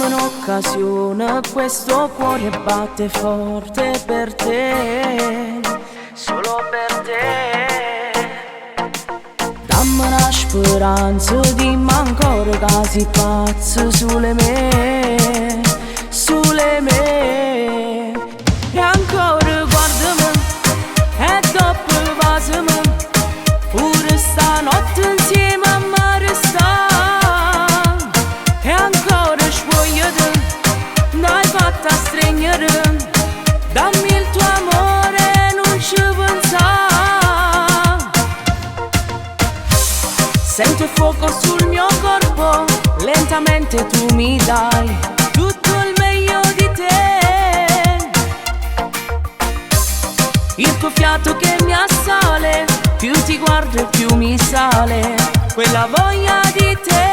Dammi un'occasione, questo cuore batte forte per te, solo per te. Dammi una speranza, dimmi ancora che sei pazzo sulle me, sulle me. E ancora guardami, e dopo vasami, pure stanotte insieme a me resta. E ancora svoglio te, n'hai fatta stringere, dammi il tuo amore, non ci pensare. Sento il fuoco sul mio corpo, lentamente tu mi dai tutto il meglio di te. Il tuo fiato che mi assale, più ti guardo e più mi sale quella voglia di te.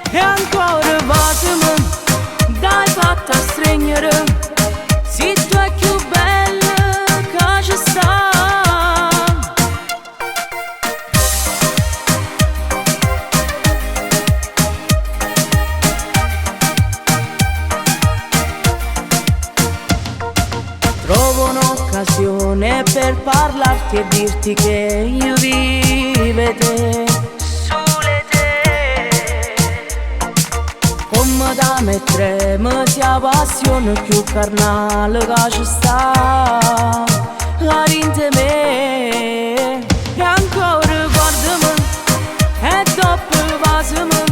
E ancora vasami, dai fatta stringere, se tu è più bella che ci sta. Trovo un'occasione per parlarti e dirti che io vivo te, sulle te. Come da me trema sia passione più carnale che ci sta dentro me. E ancora guardami, e dopo vasami,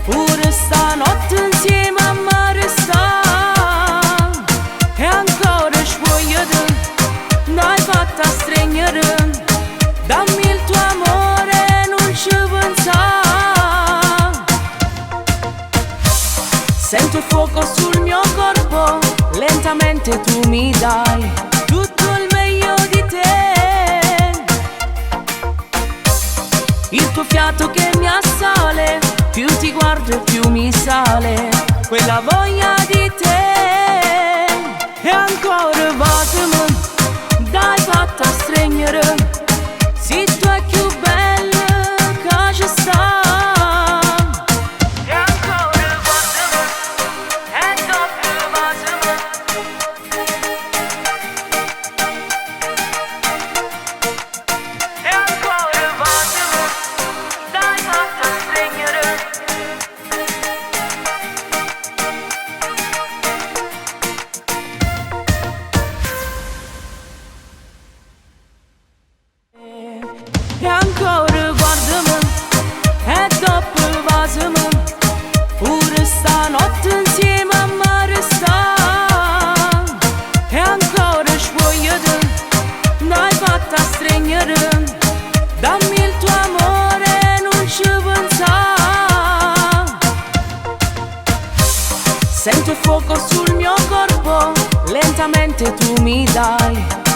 pure stanotte insieme a me resta. E ancora svoglio te, n'hai fatta stringere, dammi il tuo amore, non ci pensare. Sento il fuoco sul mio corpo, lentamente tu mi dai tutto il meglio di te. Il tuo fiato che mi assale, più ti guardo e più mi sale quella voglia di te. E ancora vasami, dai fatta stringere, se tu è più bella che ci sta. E ancora guardami, e dopo vasami. E ancora vasami, dai fatta stringere. E ancora guardami, e dopo vasami, pure stanotte insieme a me resta. E ancora svoglio te, n'hai fatta stringere, dammi il tuo amore, non ci pensare. Sento il fuoco sul mio corpo, lentamente tu mi dai